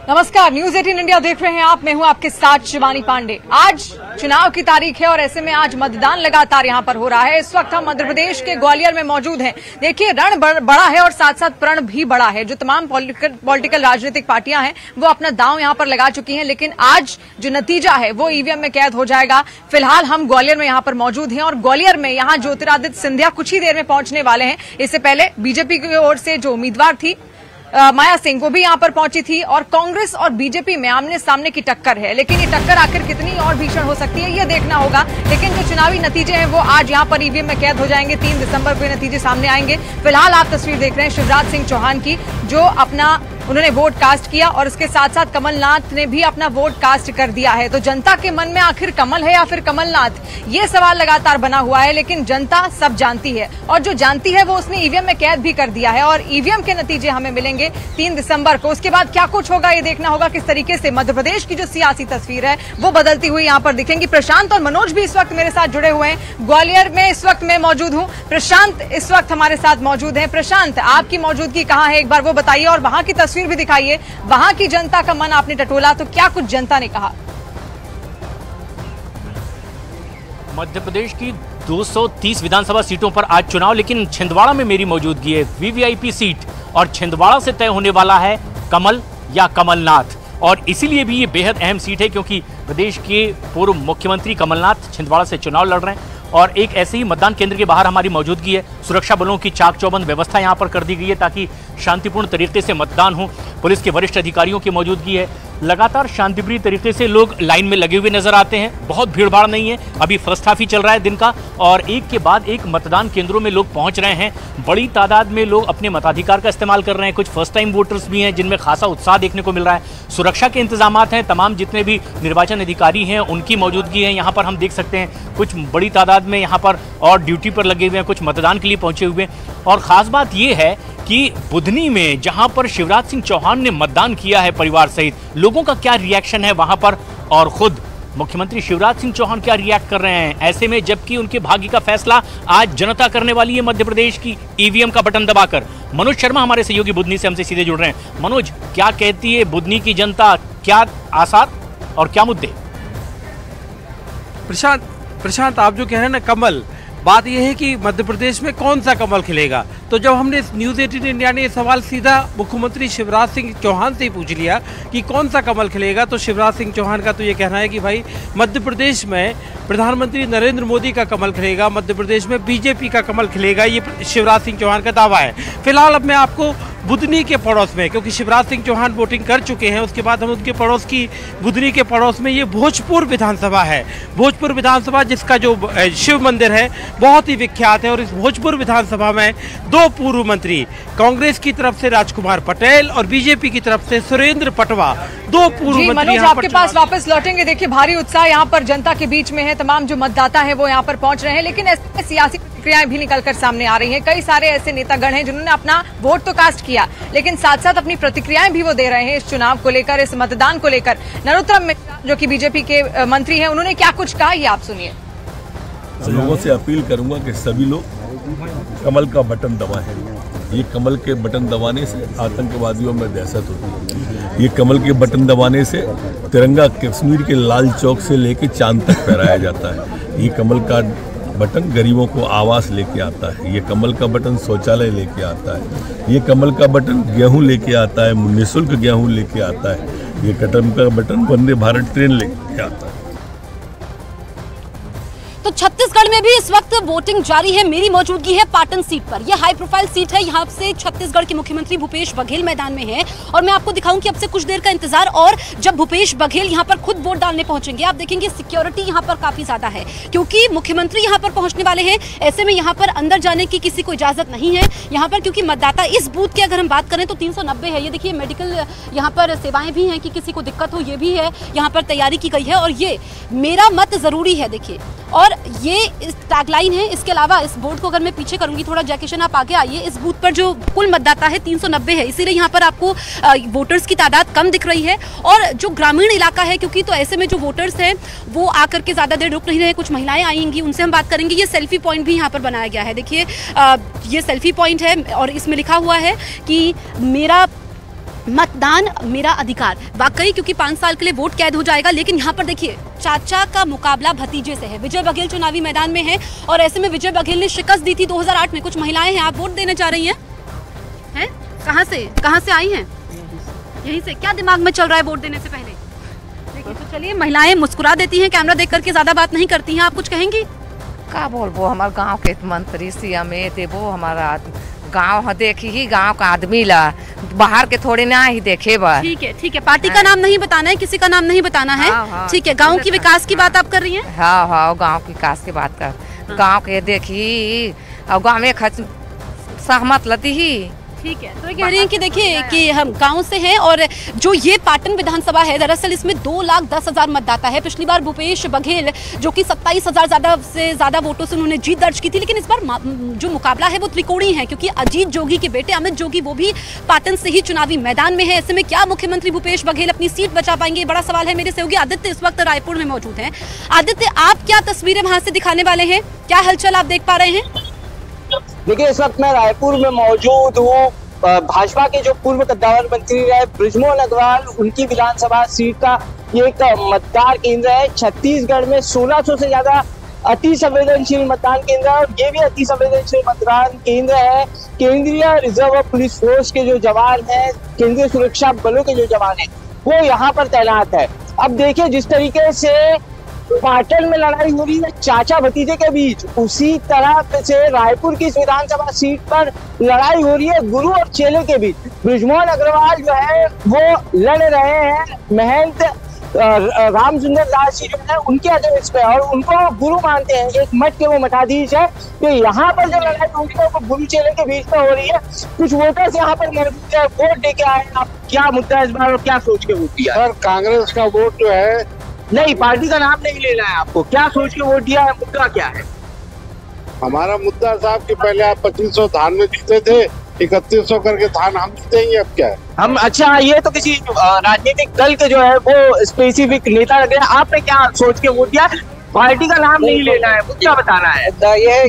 नमस्कार, news 18 India देख रहे हैं आप। मैं हूं आपके साथ शिवानी पांडे। आज चुनाव की तारीख है और ऐसे में आज मतदान लगातार यहां पर हो रहा है। इस वक्त हम मध्य प्रदेश के ग्वालियर में मौजूद हैं। देखिए, रण बड़ा है और साथ साथ प्रण भी बड़ा है। जो तमाम पॉलिटिकल राजनीतिक पार्टियां हैं वो अपना दांव यहां पर लगा चुकी हैं, लेकिन आज जो नतीजा है वो ईवीएम में कैद हो जाएगा। फिलहाल हम ग्वालियर में यहां पर मौजूद हैं और ग्वालियर में यहां ज्योतिरादित्य सिंधिया कुछ ही देर में पहुंचने वाले हैं। इससे पहले बीजेपी की ओर से जो उम्मीदवार थी माया सिंह, वो भी यहां पर पहुंची थी और कांग्रेस और बीजेपी में आमने सामने की टक्कर है। लेकिन ये टक्कर आखिर कितनी और भीषण हो सकती है ये देखना होगा। लेकिन जो चुनावी नतीजे हैं वो आज यहां पर ईवीएम में कैद हो जाएंगे। 3 दिसंबर को ये नतीजे सामने आएंगे। फिलहाल आप तस्वीर देख रहे हैं शिवराज सिंह चौहान की, जो उन्होंने वोट कास्ट किया और इसके साथ साथ कमलनाथ ने भी अपना वोट कास्ट कर दिया है। तो जनता के मन में आखिर कमल है या फिर कमलनाथ, ये सवाल लगातार बना हुआ है। लेकिन जनता सब जानती है और जो जानती है वो उसने ईवीएम में कैद भी कर दिया है और ईवीएम के नतीजे हमें मिलेंगे 3 दिसंबर को। उसके बाद क्या कुछ होगा ये देखना होगा। किस तरीके से मध्य प्रदेश की जो सियासी तस्वीर है वो बदलती हुई यहाँ पर दिखेंगी। प्रशांत और मनोज भी इस वक्त मेरे साथ जुड़े हुए हैं। ग्वालियर में इस वक्त मैं मौजूद हूँ। प्रशांत इस वक्त हमारे साथ मौजूद है। प्रशांत, आपकी मौजूदगी कहाँ है एक बार वो बताइए और वहां की तस्वीर भी दिखाइए। वहां की जनता का मन आपने टटोला तो क्या कुछ जनता ने कहा? मध्य प्रदेश की 230 विधानसभा सीटों पर आज चुनाव, लेकिन छिंदवाड़ा में मेरी मौजूदगी है। वीवीआईपी सीट और छिंदवाड़ा से तय होने वाला है कमल या कमलनाथ। और इसीलिए भी ये बेहद अहम सीट है क्योंकि प्रदेश के पूर्व मुख्यमंत्री कमलनाथ छिंदवाड़ा से चुनाव लड़ रहे हैं और एक ऐसे ही मतदान केंद्र के बाहर हमारी मौजूदगी है। सुरक्षा बलों की चाक चौबंद व्यवस्था यहाँ पर कर दी गई है ताकि शांतिपूर्ण तरीके से मतदान हो। पुलिस के वरिष्ठ अधिकारियों की मौजूदगी है। लगातार शांतिप्रिय तरीके से लोग लाइन में लगे हुए नजर आते हैं। बहुत भीड़भाड़ नहीं है। अभी फर्स्ट हाफ ही चल रहा है दिन का और एक के बाद एक मतदान केंद्रों में लोग पहुंच रहे हैं। बड़ी तादाद में लोग अपने मताधिकार का इस्तेमाल कर रहे हैं। कुछ फर्स्ट टाइम वोटर्स भी हैं जिनमें खासा उत्साह देखने को मिल रहा है। सुरक्षा के इंतजाम हैं, तमाम जितने भी निर्वाचन अधिकारी हैं उनकी मौजूदगी है। यहाँ पर हम देख सकते हैं कुछ बड़ी तादाद में यहाँ पर और ड्यूटी पर लगे हुए हैं, कुछ मतदान के लिए पहुंचे हुए हैं। और खास बात यह है कि बुधनी में जहां पर शिवराज सिंह चौहान ने मतदान किया है परिवार सहित, लोगों का क्या रिएक्शन है वहां पर और खुद मुख्यमंत्री शिवराज सिंह चौहान क्या रिएक्ट कर रहे हैं ऐसे में, जबकि उनके भाग्य का फैसला आज जनता करने वाली है मध्य प्रदेश की ईवीएम का बटन दबाकर। मनोज शर्मा हमारे सहयोगी बुधनी से हमसे सीधे जुड़ रहे हैं। मनोज, क्या कहती है बुधनी की जनता, क्या आसार और क्या मुद्दे? प्रशांत, आप जो कह रहे हैं ना कमल, बात यह है कि मध्य प्रदेश में कौन सा कमल खिलेगा। तो जब हमने न्यूज़ 18 इंडिया ने ये सवाल सीधा मुख्यमंत्री शिवराज सिंह चौहान से ही पूछ लिया कि कौन सा कमल खिलेगा, तो शिवराज सिंह चौहान का तो ये कहना है कि भाई मध्य प्रदेश में प्रधानमंत्री नरेंद्र मोदी का कमल खिलेगा, मध्य प्रदेश में बीजेपी का कमल खिलेगा। ये शिवराज सिंह चौहान का दावा है। फिलहाल अब मैं आपको बुधनी के पड़ोस में, क्योंकि शिवराज सिंह चौहान वोटिंग कर चुके हैं, उसके बाद हम उनके पड़ोस की बुधनी के पड़ोस में ये भोजपुर विधानसभा है। भोजपुर विधानसभा जिसका जो शिव मंदिर है बहुत ही विख्यात है और इस भोजपुर विधानसभा में 2 पूर्व मंत्री, कांग्रेस की तरफ से राजकुमार पटेल और बीजेपी की तरफ से सुरेंद्र पटवा, 2 पूर्व मंत्री। मनोज, आपके पास वापस लौटेंगे। देखिए, भारी उत्साह यहाँ पर जनता के बीच में है। तमाम जो मतदाता है वो यहाँ पर पहुंच रहे हैं, लेकिन ऐसे सियासी प्रतिक्रियाएं भी निकलकर सामने आ रही हैं। कई सारे ऐसे नेतागण हैं जिन्होंने अपना वोट तो कास्ट किया, लेकिन साथ साथ अपनी प्रतिक्रियाएं भी वो दे रहे हैं इस चुनाव को लेकर, इस मतदान को लेकर। नरोत्तम मिश्रा जो कि बीजेपी के मंत्री हैं, उन्होंने क्या कुछ कहा ये आप सुनिए। लोगों से अपील करूंगा कि सभी लोग कमल का बटन दबाएं। ये कमल के बटन दबाने से आतंकवादियों में दहशत होती है। ये कमल के बटन दबाने से तिरंगा कश्मीर के लाल चौक से लेके चांद तक फहराया जाता है। ये कमल का बटन गरीबों को आवास लेके आता है। ये कमल का बटन शौचालय लेके आता है। ये कमल का बटन गेहूं लेके आता है, निःशुल्क गेहूं लेके आता है। ये कमल का बटन वंदे भारत ट्रेन लेके आता है। तो छत्तीसगढ़ में भी इस वक्त वोटिंग जारी है। मेरी मौजूदगी है पाटन सीट पर। यह हाई प्रोफाइल सीट है। यहाँ से छत्तीसगढ़ के मुख्यमंत्री भूपेश बघेल मैदान में हैं और मैं आपको दिखाऊं कि अब से कुछ देर का इंतजार, और जब भूपेश बघेल यहाँ पर खुद वोट डालने पहुंचेंगे आप देखेंगे सिक्योरिटी यहाँ पर काफी ज्यादा है क्योंकि मुख्यमंत्री यहाँ पर पहुंचने वाले हैं। ऐसे में यहाँ पर अंदर जाने की किसी को इजाजत नहीं है यहाँ पर, क्योंकि मतदाता इस बूथ की अगर हम बात करें तो 390 है। ये देखिए, मेडिकल यहाँ पर सेवाएं भी हैं कि किसी को दिक्कत हो, ये भी है यहाँ पर तैयारी की गई है। और ये मेरा मत जरूरी है देखिए, और ये टैगलाइन है। इसके अलावा इस बोर्ड को अगर मैं पीछे करूंगी थोड़ा, जैकेशन आप आगे आइए, इस बूथ पर जो कुल मतदाता है 390 है, इसीलिए यहाँ पर आपको वोटर्स की तादाद कम दिख रही है। और जो ग्रामीण इलाका है क्योंकि, तो ऐसे में जो वोटर्स हैं वो आकर के ज्यादा देर रुक नहीं रहे। कुछ महिलाएं आएंगी, उनसे हम बात करेंगे। ये सेल्फी पॉइंट भी यहाँ पर बनाया गया है। देखिए, ये सेल्फी पॉइंट है और इसमें लिखा हुआ है कि मेरा मतदान मेरा अधिकार, वाकई क्योंकि 5 साल के लिए वोट कैद हो जाएगा। लेकिन यहाँ पर देखिए, चाचा का मुकाबला भतीजे से है। विजय बघेल चुनावी मैदान में है और ऐसे में विजय बघेल ने शिकस्त दी थी 2008 में। कुछ महिलाएं हैं, आप वोट देने जा रही हैं? कहाँ से आई हैं? यहीं से। क्या दिमाग में चल रहा है वोट देने से पहले? देखिए, तो चलिए, महिलाएं मुस्कुरा देती हैं, कैमरा देख करके ज्यादा बात नहीं करती हैं। आप कुछ कहेंगी? का बोलबो, हमार गांव के मंत्री सीएम देबो, हमारा गांव देखी ही, गांव का आदमी ला, बाहर के थोड़े ना ही देखे बा। ठीक है। पार्टी का नाम नहीं बताना है, किसी का नाम नहीं बताना है। हाँ। ठीक है, गांव की विकास की बात आप कर रही हैं? हाँ, गांव की विकास की बात कर, गांव के देखी और गांव में सहमत लती ही। ठीक है, तो ये कह रही हैं कि देखिए कि हम गांव से हैं और जो ये पाटन विधानसभा है, दरअसल इसमें 2,10,000 मतदाता है। पिछली बार भूपेश बघेल जो कि 27,000 से ज्यादा वोटों से उन्होंने जीत दर्ज की थी, लेकिन इस बार जो मुकाबला है वो त्रिकोणीय है, क्योंकि अजीत जोगी के बेटे अमित जोगी वो भी पाटन से ही चुनावी मैदान में है। ऐसे में क्या मुख्यमंत्री भूपेश बघेल अपनी सीट बचा पाएंगे, बड़ा सवाल है। मेरे सहयोगी आदित्य इस वक्त रायपुर में मौजूद है। आदित्य, आप क्या तस्वीरें वहां से दिखाने वाले हैं, क्या हलचल आप देख पा रहे हैं? देखिए, इस वक्त मैं रायपुर में मौजूद हूँ। भाजपा के जो पूर्व कद्दावर मंत्री रहे बृजमोहन अग्रवाल, उनकी विधानसभा सीट का ये एक मतदान केंद्र है। छत्तीसगढ़ में 1600 से ज्यादा अति संवेदनशील मतदान केंद्र है और ये भी अति संवेदनशील मतदान केंद्र है। केंद्रीय रिजर्व पुलिस फोर्स के जो जवान हैं, केंद्रीय सुरक्षा बलों के जो जवान हैं, वो यहाँ पर तैनात है। अब देखिए, जिस तरीके से पाटन में लड़ाई हो रही है चाचा भतीजे के बीच, उसी तरह से रायपुर की इस विधानसभा सीट पर लड़ाई हो रही है गुरु और चेले के बीच। बृजमोहन अग्रवाल जो है वो लड़ रहे हैं महंत राम सुंदर दास जी जो है उनके आदेश पे, और उनको गुरु मानते हैं, एक मठ के वो मठाधीश है। तो यहाँ पर जो लड़ाई हो रही है वो गुरु चेले के बीच में हो रही है। कुछ वोटर्स यहाँ पर मौजूद है, वोट दे के आए। आप क्या मुद्दा इस बार और क्या सोच के वोट दिया? सर, कांग्रेस का वोट जो है, नहीं, पार्टी का नाम नहीं लेना है आपको, क्या सोच के वोट दिया है, मुद्दा क्या है? हमारा मुद्दा साहब कि पहले आप 2500 धान में जीते थे, 3100 करके धान हम जीतेंगे, अब क्या है? हम, अच्छा, ये तो किसी राजनीतिक दल के जो है वो स्पेसिफिक नेता लग रहे हैं। आपने क्या सोच के वोट दिया? पार्टी का नाम नहीं लेना है, मुद्दा बताना है।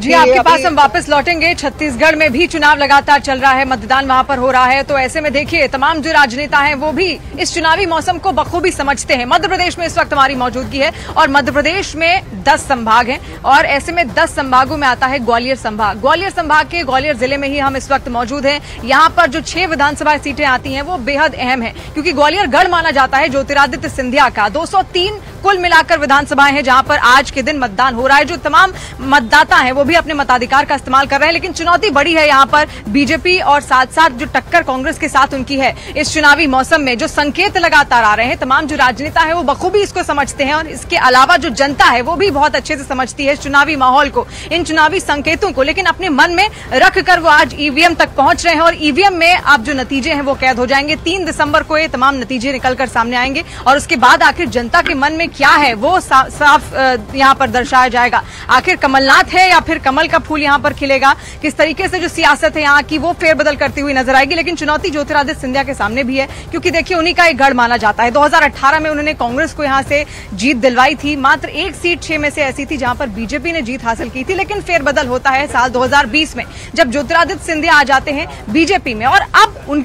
जी, आपके पास हम वापस लौटेंगे। छत्तीसगढ़ में भी चुनाव लगातार चल रहा है, मतदान वहां पर हो रहा है। तो ऐसे में देखिए, तमाम जो राजनेता हैं वो भी इस चुनावी मौसम को बखूबी समझते हैं। मध्य प्रदेश में इस वक्त हमारी मौजूदगी है और मध्य प्रदेश में 10 संभाग हैं और ऐसे में 10 संभागों में आता है ग्वालियर संभाग। ग्वालियर संभाग के ग्वालियर जिले में ही हम इस वक्त मौजूद हैं। यहाँ पर जो 6 विधानसभा सीटें आती हैं वो बेहद अहम है, क्योंकि ग्वालियर गढ़ माना जाता है ज्योतिरादित्य सिंधिया का। 203 कुल मिलाकर विधानसभाएं हैं जहां पर आज के दिन मतदान हो रहा है। जो तमाम मतदाता हैं वो भी अपने मताधिकार का इस्तेमाल कर रहे हैं, लेकिन चुनौती बड़ी है यहाँ पर बीजेपी और साथ साथ जो टक्कर कांग्रेस के साथ उनकी है। इस चुनावी मौसम में जो संकेत लगातार आ रहे हैं, तमाम जो राजनेता है वो बखूबी इसको समझते हैं और इसके अलावा जो जनता है वो भी बहुत अच्छे से समझती है इस चुनावी माहौल को, इन चुनावी संकेतों को, लेकिन अपने मन में रख कर वो आज ईवीएम तक पहुंच रहे हैं और ईवीएम में अब जो नतीजे हैं वो कैद हो जाएंगे। 3 दिसंबर को ये तमाम नतीजे निकलकर सामने आएंगे और उसके बाद आखिर जनता के मन में क्या है वो साफ यहाँ पर दर्शाया जाएगा। आखिर कमलनाथ है या फिर कमल का फूल यहाँ पर खिलेगा, किस तरीके से जो सियासत है यहाँ की वो फेरबदल करती हुई नजर आएगी। लेकिन चुनौती ज्योतिरादित्य सिंधिया के सामने भी है, क्योंकि देखिए उन्हीं का एक गढ़ माना जाता है। 2018 में उन्होंने कांग्रेस को यहाँ से जीत दिलवाई थी। मात्र एक सीट 6 में से ऐसी थी जहां पर बीजेपी ने जीत हासिल की थी, लेकिन फेरबदल होता है साल 2020 में, जब ज्योतिरादित्य सिंधिया आ जाते हैं बीजेपी में और अब उन